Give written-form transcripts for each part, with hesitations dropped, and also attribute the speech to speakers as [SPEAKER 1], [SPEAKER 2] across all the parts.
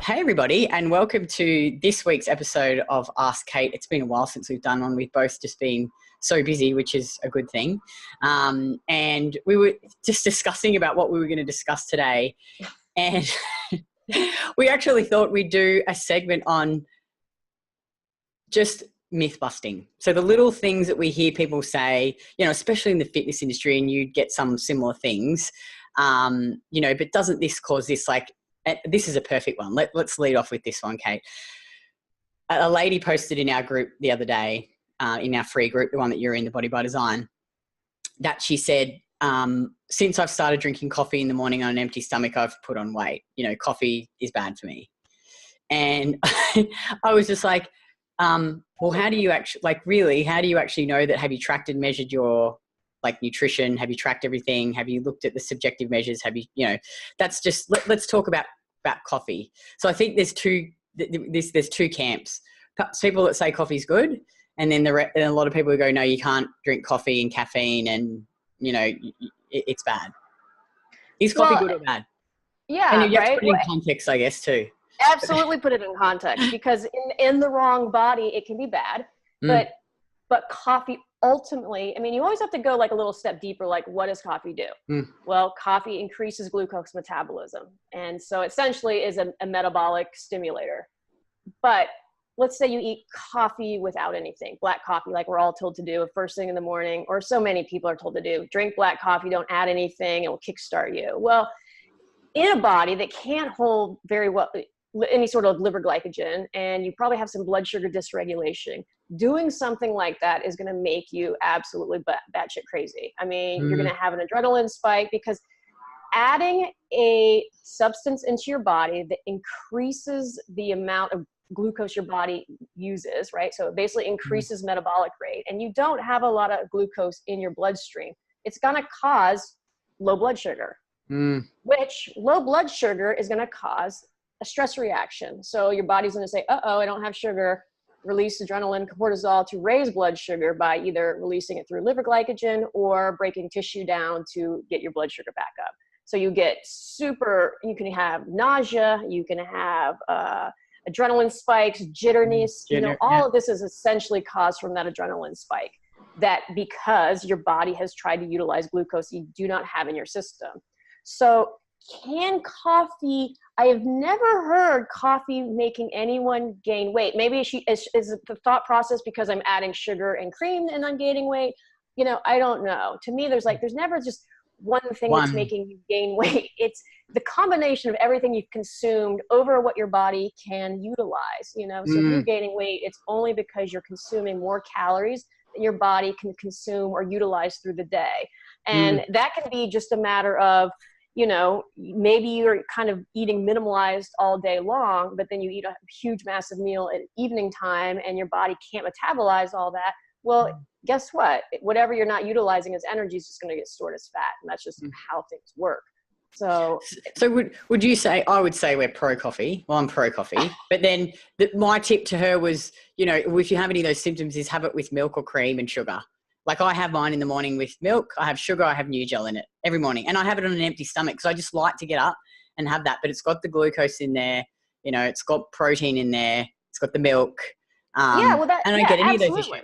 [SPEAKER 1] Hey everybody, and welcome to this week's episode of Ask Kate. It's been a while since we've done one. We've both just been so busy, which is a good thing. And we were just discussing about what we were going to discuss today. And we actually thought we'd do a segment on just myth busting. So the little things that we hear people say, you know, especially in the fitness industry, and you get some similar things, you know, but doesn't this cause this? Like, this is a perfect one. Let's lead off with this one, Kate. A lady posted in our group the other day, in our free group, the one that you're in, the Body by Design, that she said, since I've started drinking coffee in the morning on an empty stomach, I've put on weight. You know, coffee is bad for me. And I was just like, well, how do you actually, like, really, how do you actually know that? Have you tracked and measured your, like, nutrition? Have you tracked everything? Have you looked at the subjective measures? Have you, you know, that's just, let's talk about coffee. So I think there's two camps. People that say coffee's good, and then and a lot of people who go, no, you can't drink coffee and caffeine, and, you know, it's bad. Is coffee good or bad?
[SPEAKER 2] Yeah,
[SPEAKER 1] and you have
[SPEAKER 2] right.
[SPEAKER 1] to put it in context, I guess, too.
[SPEAKER 2] Absolutely, put it in context, because in the wrong body, it can be bad. But coffee ultimately, I mean, you always have to go like a little step deeper. Like, what does coffee do? Well, coffee increases glucose metabolism, and so essentially is a metabolic stimulator. But let's say you eat coffee without anything, black coffee, like we're all told to do first thing in the morning, or so many people are told to do. Drink black coffee, don't add anything, it will kickstart you. Well, in a body that can't hold very well any sort of liver glycogen, and you probably have some blood sugar dysregulation, doing something like that is going to make you absolutely batshit crazy. I mean, you're going to have an adrenaline spike, because adding a substance into your body that increases the amount of glucose your body uses, right? So it basically increases metabolic rate, and you don't have a lot of glucose in your bloodstream. It's going to cause low blood sugar, which low blood sugar is going to cause a stress reaction. So your body's going to say, uh-oh, I don't have sugar, release adrenaline, cortisol to raise blood sugar by either releasing it through liver glycogen or breaking tissue down to get your blood sugar back up. So you get you can have nausea, you can have adrenaline spikes, jitterness, you know, all of this is essentially caused from that adrenaline spike, that because your body has tried to utilize glucose you do not have in your system. So can coffee, I have never heard coffee making anyone gain weight. Maybe is the thought process because I'm adding sugar and cream and I'm gaining weight. You know, I don't know. To me, there's never just one thing that's making you gain weight. It's the combination of everything you've consumed over what your body can utilize, you know? So if you're gaining weight, it's only because you're consuming more calories than your body can consume or utilize through the day. And that can be just a matter of, you know, maybe you're kind of eating minimalized all day long, but then you eat a huge, massive meal at evening time and your body can't metabolize all that. Well, guess what? Whatever you're not utilizing as energy is just going to get stored as fat. And that's just how things work. So
[SPEAKER 1] would you say, I would say we're pro coffee. Well, I'm pro coffee, but then my tip to her was, you know, if you have any of those symptoms, is have it with milk or cream and sugar. Like, I have mine in the morning with milk, I have sugar, I have new gel in it every morning. And I have it on an empty stomach because I just like to get up and have that. But it's got the glucose in there, you know, it's got protein in there, it's got the milk. I don't get any of those issues.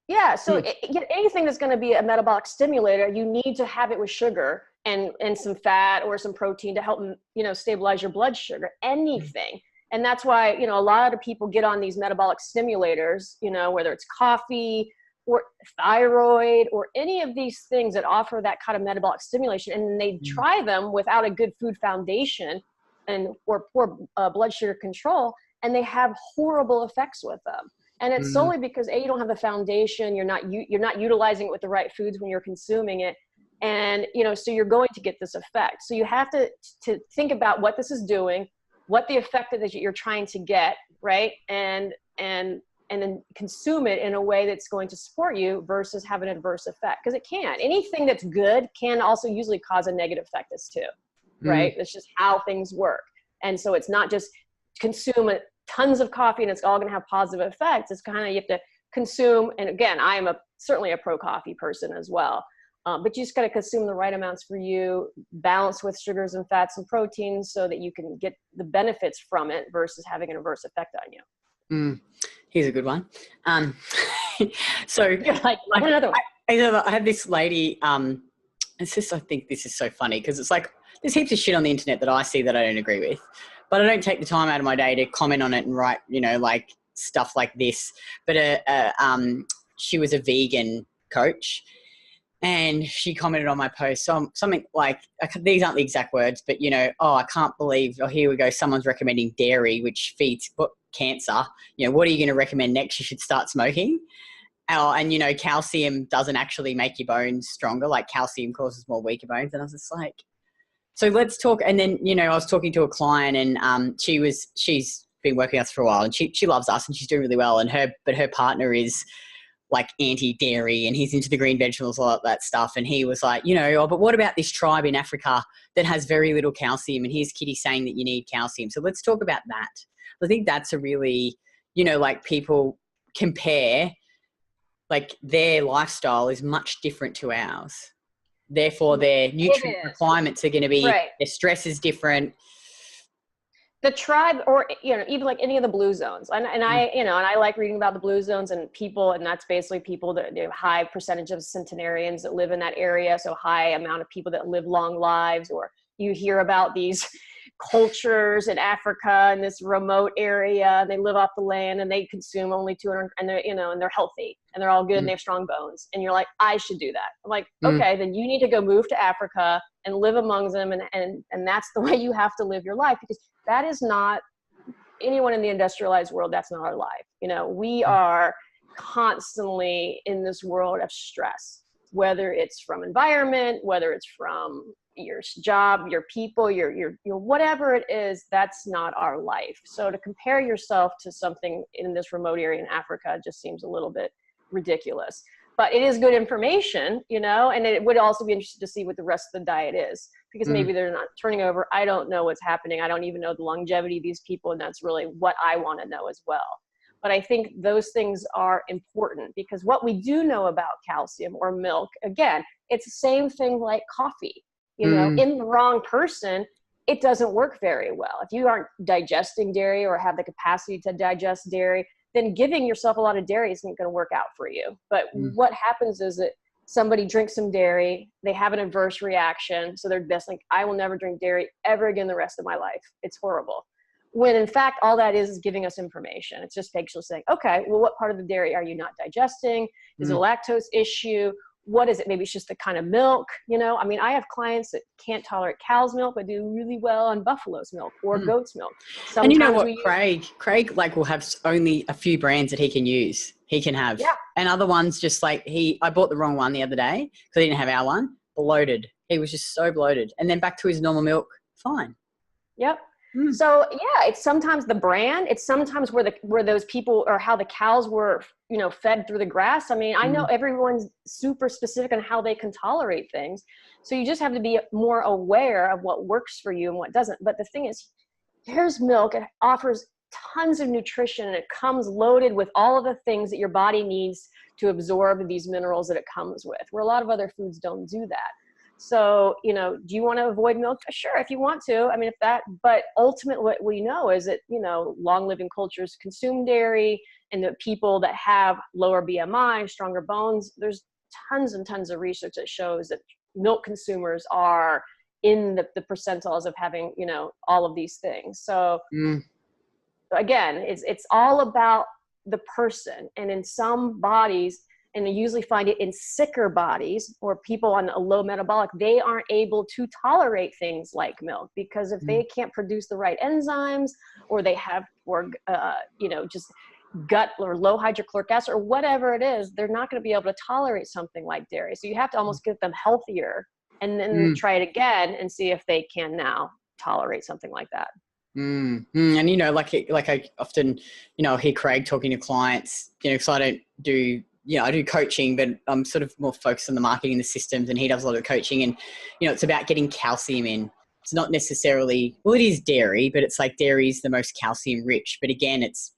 [SPEAKER 2] Yeah, so anything that's going to be a metabolic stimulator, you need to have it with sugar and some fat or some protein to help, you know, stabilize your blood sugar, anything. And that's why, you know, a lot of people get on these metabolic stimulators, you know, whether it's coffee or thyroid or any of these things that offer that kind of metabolic stimulation, and they try them without a good food foundation or poor blood sugar control, and they have horrible effects with them. And it's solely because you don't have the foundation, you're not utilizing it with the right foods when you're consuming it, and you know, so you're going to get this effect. So you have to think about what this is doing, what the effect is that you're trying to get, right, and then consume it in a way that's going to support you versus have an adverse effect. Because it can. Anything that's good can also usually cause a negative effect as too, right? That's just how things work. And so it's not just consume tons of coffee and it's all going to have positive effects. It's kind of, you have to consume. And again, I am certainly a pro coffee person as well. But you just got to consume the right amounts for you, balanced with sugars and fats and proteins so that you can get the benefits from it versus having an adverse effect on you.
[SPEAKER 1] Here's a good one. So
[SPEAKER 2] you're like another one.
[SPEAKER 1] I had this lady, it's just, I think this is so funny because it's like there's heaps of shit on the internet that I see that I don't agree with, but I don't take the time out of my day to comment on it and write, like stuff like this. But she was a vegan coach, and she commented on my post something like, these aren't the exact words, but I can't believe, here we go, someone's recommending dairy, which feeds cancer. What are you going to recommend next? You should start smoking. And calcium doesn't actually make your bones stronger. Like calcium causes more weaker bones. And I was just like, so let's talk. And then, I was talking to a client, and she's been working with us for a while, and she loves us and she's doing really well. But her partner is like anti-dairy, and he's into the green vegetables, all that stuff. And he was like, but what about this tribe in Africa that has very little calcium? And here's Kitty saying that you need calcium. So let's talk about that. I think that's a really, like people compare, like their lifestyle is much different to ours. Therefore, their nutrient requirements are going to be, their stress is different.
[SPEAKER 2] The tribe, or even like any of the blue zones, and I like reading about the blue zones and people, and that's basically people that have high percentage of centenarians that live in that area, so high amount of people that live long lives. Or you hear about these cultures in Africa in this remote area, and they live off the land and they consume only 200, and they're and they're healthy and they're all good and they have strong bones, and you're like, I should do that. I'm like, okay, then you need to go move to Africa and live amongst them, and that's the way you have to live your life, because that is not anyone in the industrialized world. That's not our life. We are constantly in this world of stress, whether it's from environment, whether it's from your job, your people, your whatever it is. That's not our life. So to compare yourself to something in this remote area in Africa just seems a little bit ridiculous. But it is good information, and it would also be interesting to see what the rest of the diet is, because maybe they're not turning over. I don't know what's happening. I don't even know the longevity of these people, and that's really what I want to know as well. But I think those things are important, because what we do know about calcium or milk, again, it's the same thing like coffee. In the wrong person, it doesn't work very well. If you aren't digesting dairy or have the capacity to digest dairy, then giving yourself a lot of dairy isn't going to work out for you. But what happens is that somebody drinks some dairy, they have an adverse reaction, so they're just like, I will never drink dairy ever again the rest of my life. It's horrible. When in fact, all that is giving us information. It's just basically saying, okay, well, what part of the dairy are you not digesting? Is it a lactose issue? What is it? Maybe it's just the kind of milk, I have clients that can't tolerate cow's milk, but do really well on buffalo's milk or goat's milk. Sometimes,
[SPEAKER 1] and you know what, Craig like will have only a few brands that he can use. He can have, and other ones just like I bought the wrong one the other day because he didn't have our one. Bloated. He was just so bloated, and then back to his normal milk. Fine.
[SPEAKER 2] Yep. So it's sometimes the brand. It's sometimes where those people, or how the cows were, fed through the grass. I know everyone's super specific on how they can tolerate things. So you just have to be more aware of what works for you and what doesn't. But the thing is, here's milk. It offers tons of nutrition, and it comes loaded with all of the things that your body needs to absorb these minerals that it comes with, where a lot of other foods don't do that. So, do you want to avoid milk? Sure, if you want to. But ultimately what we know is that, long living cultures consume dairy, and the people that have lower BMI, stronger bones, there's tons and tons of research that shows that milk consumers are in the percentiles of having, all of these things. So again, it's all about the person. And in some bodies, and you usually find it in sicker bodies or people on a low metabolic, they aren't able to tolerate things like milk, because if they can't produce the right enzymes, or they have, just gut or low hydrochloric acid or whatever it is, they're not going to be able to tolerate something like dairy. So you have to almost get them healthier and then try it again and see if they can now tolerate something like that.
[SPEAKER 1] And, like I often, hear Craig talking to clients, because I don't do, I do coaching, but I'm sort of more focused on the marketing, the systems, and he does a lot of coaching. And, it's about getting calcium in. It's not necessarily, it is dairy, but it's like dairy is the most calcium rich. But again, it's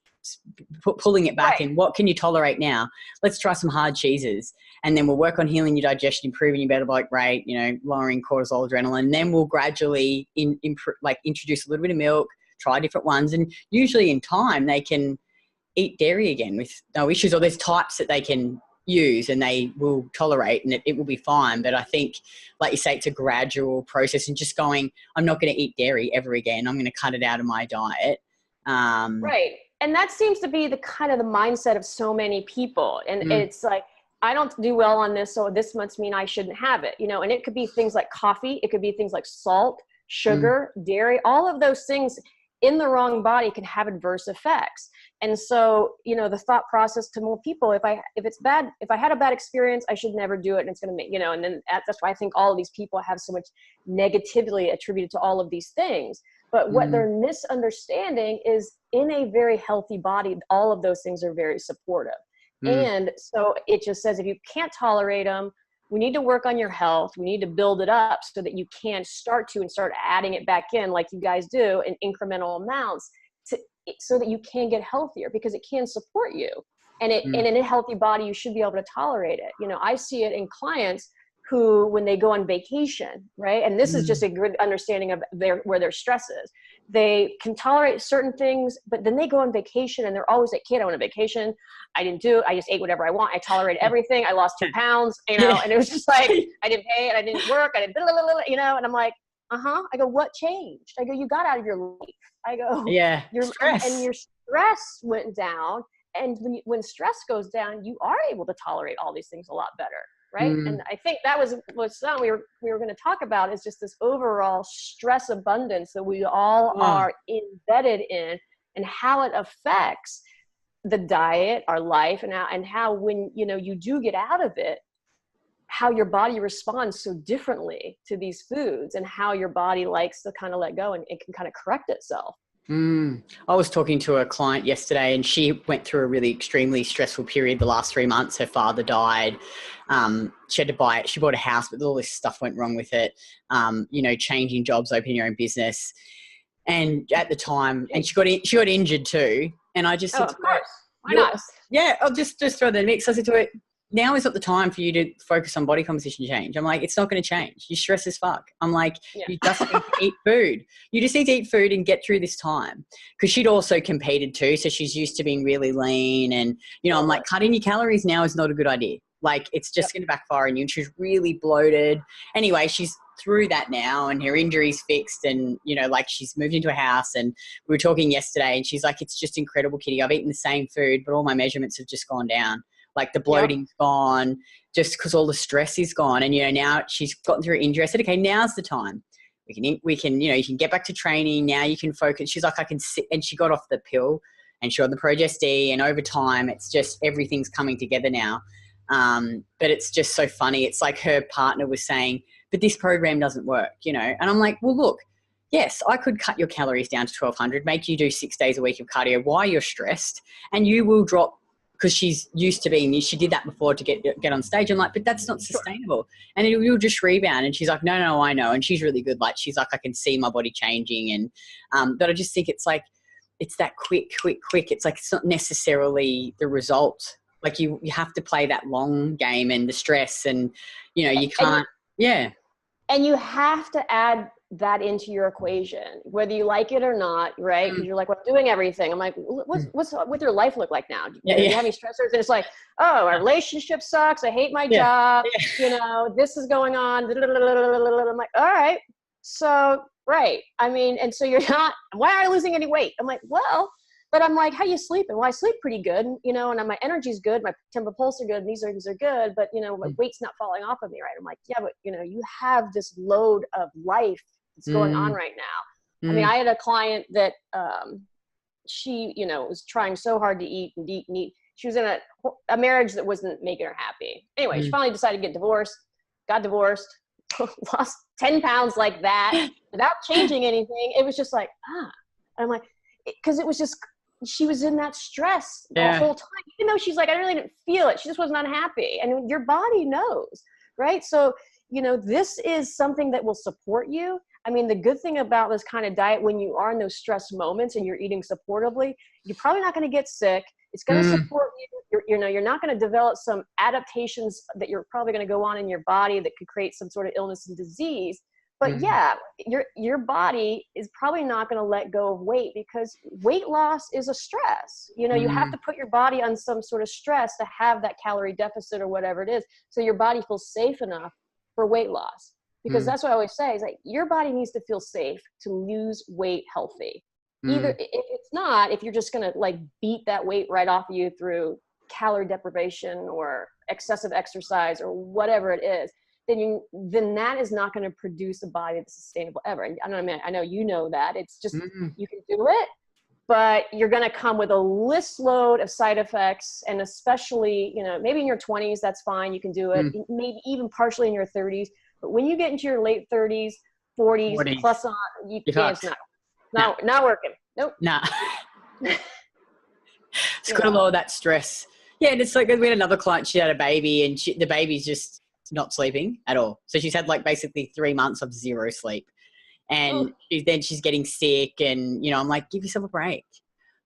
[SPEAKER 1] pulling it back
[SPEAKER 2] Right.
[SPEAKER 1] and what can you tolerate now? Let's try some hard cheeses, and then we'll work on healing your digestion, improving your metabolic rate, lowering cortisol, adrenaline. And then we'll gradually introduce a little bit of milk, try different ones. And usually in time they can eat dairy again with no issues, or there's types that they can use and they will tolerate, and it will be fine. But I think, like you say, it's a gradual process, and just going, I'm not going to eat dairy ever again. I'm going to cut it out of my diet.
[SPEAKER 2] Right. And that seems to be the kind of the mindset of so many people. And it's like, I don't do well on this, so this must mean I shouldn't have it, and it could be things like coffee. It could be things like salt, sugar, dairy, all of those things in the wrong body can have adverse effects. And so, the thought process to more people, if it's bad, if I had a bad experience, I should never do it. And it's going to make, and then that's why I think all of these people have so much negativity attributed to all of these things. But what they're misunderstanding is, in a very healthy body, all of those things are very supportive. And so it just says, if you can't tolerate them, we need to work on your health. We need to build it up so that you can start adding it back in, like you guys do, in incremental amounts, so that you can get healthier, because it can support you. And in a healthy body, you should be able to tolerate it. I see it in clients who, when they go on vacation, right? And this is just a good understanding of where their stress is. They can tolerate certain things, but then they go on vacation and they're always like, kid, I went on vacation. I didn't do it. I just ate whatever I want. I tolerated everything. I lost 2 pounds, and it was just like, I didn't pay and I didn't work. I didn't, and I'm like, I go, what changed? I go, you got out of your life. I go,
[SPEAKER 1] stress.
[SPEAKER 2] And your stress went down. And when stress goes down, you are able to tolerate all these things a lot better. Right. And I think that was something we were going to talk about, is just this overall stress abundance that we all are embedded in, and how it affects the diet, our life, and how when, you do get out of it, how your body responds so differently to these foods, and how your body likes to kind of let go and it can kind of correct itself.
[SPEAKER 1] I was talking to a client yesterday, and she went through a really extremely stressful period the last 3 months. Her father died. She had to buy it. She bought a house, but all this stuff went wrong with it. Changing jobs, opening your own business. And at the time, and she got injured too. And I just said,
[SPEAKER 2] of course. Why not?
[SPEAKER 1] Yeah, I'll just throw that in the mix. I said to her, now is not the time for you to focus on body composition change. I'm like, it's not going to change. You stress as fuck. I'm like, you just need to eat food. You just need to eat food and get through this time. Because she'd also competed too. So she's used to being really lean. And, I'm like, cutting your calories now is not a good idea. Like, it's just going to backfire on you. And she's really bloated. Anyway, she's through that now, and her injury's fixed, and, she's moved into a house. And we were talking yesterday, and she's like, it's just incredible, Kitty. I've eaten the same food, but all my measurements have just gone down. Like, the bloating's gone, just because all the stress is gone. And, now she's gotten through her injury. I said, okay, now's the time. We can, you can get back to training. Now you can focus. She's like, I can sit. And she got off the pill, and she got the Progest-D, and over time, it's just, everything's coming together now. But it's just so funny. It's like her partner was saying, but this program doesn't work, and I'm like, well, look, yes, I could cut your calories down to 1,200, make you do 6 days a week of cardio while you're stressed, and you will drop, because she's used to being, she did that before to get on stage. I'm like, but that's not sustainable. And you'll just rebound. And she's like, no, I know. And she's really good. Like, she's like, I can see my body changing. And, but I just think it's like, it's that quick. It's like, it's not necessarily the result. Like, you have to play that long game, and the stress, and, you can't,
[SPEAKER 2] And you have to add that into your equation, whether you like it or not, right? Because you're like, well, I'm doing everything. I'm like, what's your life look like now? Do you have any stressors? And it's like, oh, our relationship sucks. I hate my job. This is going on. I'm like, all right. So, right. I mean, and so you're not, why aren't I losing any weight? I'm like, well, but I'm like, how you sleeping? Well, I sleep pretty good, and my energy's good. My tempo pulse are good. And these are good. But, my weight's not falling off of me, right? I'm like, yeah, but, you have this load of life that's going on right now. I mean, I had a client that she, was trying so hard to eat and eat and eat. She was in a marriage that wasn't making her happy. Anyway, she finally decided to get divorced, got divorced, lost 10 pounds like that without changing anything. It was just like, And I'm like, because it was just, she was in that stress the whole time, even though she's like, I really didn't feel it. She just wasn't unhappy. And your body knows, right? So you know, this is something that will support you. I mean, the good thing about this kind of diet, when you are in those stress moments and you're eating supportively, you're probably not going to get sick. It's going to support you. You're not going to develop some adaptations that you're probably going to go on in your body that could create some sort of illness and disease. But yeah, your body is probably not going to let go of weight, because weight loss is a stress. You know, you have to put your body on some sort of stress to have that calorie deficit or whatever it is, so your body feels safe enough for weight loss. Because that's what I always say is like, your body needs to feel safe to lose weight healthy. Either if it's not, if you're just going to like beat that weight right off of you through calorie deprivation or excessive exercise or whatever it is, then that is not going to produce a body that's sustainable ever. And I know you know that. It's just, you can do it, but you're going to come with a list load of side effects. And especially, you know, maybe in your 20s, that's fine. You can do it. Maybe even partially in your 30s. But when you get into your late 30s, 40s, plus on, it's not working. Nope.
[SPEAKER 1] Nah. It's got a lot of that stress. Yeah, and it's like we had another client, she had a baby, and the baby's just not sleeping at all. So she's had like basically 3 months of zero sleep. And then she's getting sick, and, you know, I'm like, give yourself a break.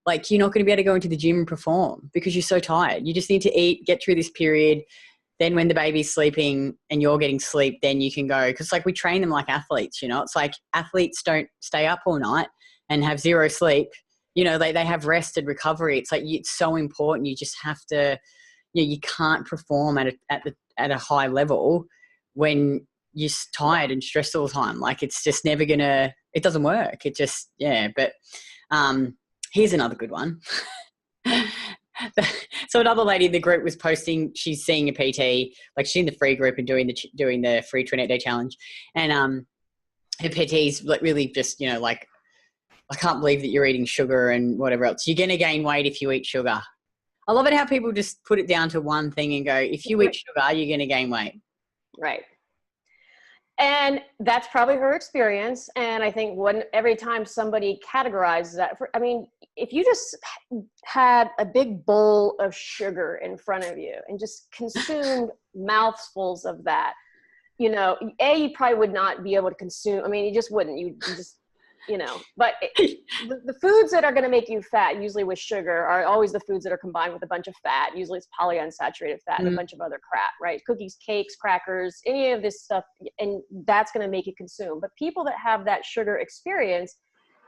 [SPEAKER 1] Like, you're not going to be able to go into the gym and perform because you're so tired. You just need to eat, get through this period. Then when the baby's sleeping and you're getting sleep, then you can go. Because like we train them like athletes, you know. It's like athletes don't stay up all night and have zero sleep. You know, they have rest and recovery. It's like, it's so important. You just have to, you know, you can't perform at a high level when you're tired and stressed all the time. Like, it's just never gonna, it doesn't work. It just, yeah. But here's another good one. So another lady in the group was posting, she's seeing a PT, like she's in the free group and doing the free 28-day challenge. And her PT's like really just, you know, like, I can't believe that you're eating sugar and whatever else. You're going to gain weight if you eat sugar. I love it how people just put it down to one thing and go, if you eat sugar, you're going to gain weight.
[SPEAKER 2] Right. And that's probably her experience. And I think every time somebody categorizes that, I mean, if you just had a big bowl of sugar in front of you and just consumed mouthfuls of that, you know, you probably would not be able to consume. I mean, you just wouldn't. You just, you know, but the foods that are going to make you fat, usually with sugar, are always the foods that are combined with a bunch of fat. Usually it's polyunsaturated fat and a bunch of other crap, right? Cookies, cakes, crackers, any of this stuff. And that's going to make you consume. But people that have that sugar experience,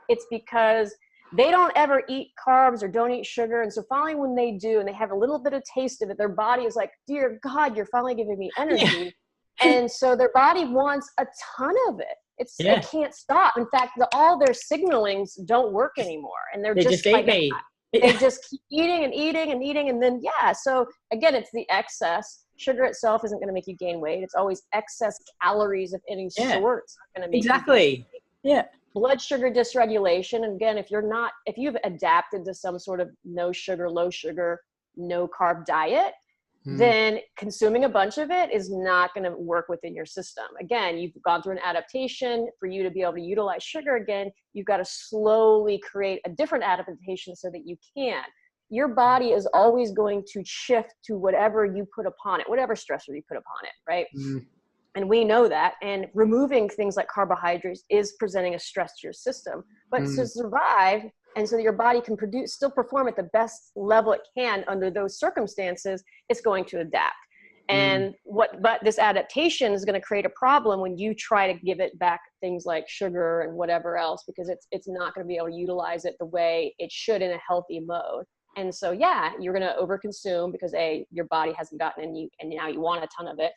[SPEAKER 2] it's because they don't ever eat carbs or don't eat sugar. And so finally when they do, and they have a little bit of taste of it, their body is like, dear God, you're finally giving me energy. And so their body wants a ton of it. It can't stop. In fact, all their signalings don't work anymore. And they just
[SPEAKER 1] eat me.
[SPEAKER 2] They just keep eating and eating and eating. And then, so again, it's the excess. Sugar itself isn't going to make you gain weight. It's always excess calories of any sort going to make you gain weight.
[SPEAKER 1] Yeah.
[SPEAKER 2] Blood sugar dysregulation. And again, if you've adapted to some sort of no sugar, low sugar, no carb diet, then consuming a bunch of it is not going to work within your system. Again, you've gone through an adaptation. For you to be able to utilize sugar again, you've got to slowly create a different adaptation so that you can. Your body is always going to shift to whatever you put upon it, whatever stressor you put upon it, right? And we know that. And removing things like carbohydrates is presenting a stress to your system. But to survive, and so that your body can still perform at the best level it can under those circumstances, it's going to adapt. And but this adaptation is going to create a problem when you try to give it back things like sugar and whatever else, because it's not going to be able to utilize it the way it should in a healthy mode. And so, you're going to overconsume because your body hasn't gotten any, and now you want a ton of it,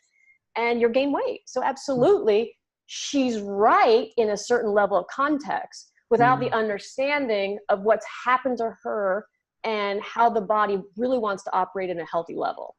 [SPEAKER 2] and you're gain weight. So absolutely, she's right in a certain level of context, without the understanding of what's happened to her and how the body really wants to operate in a healthy level.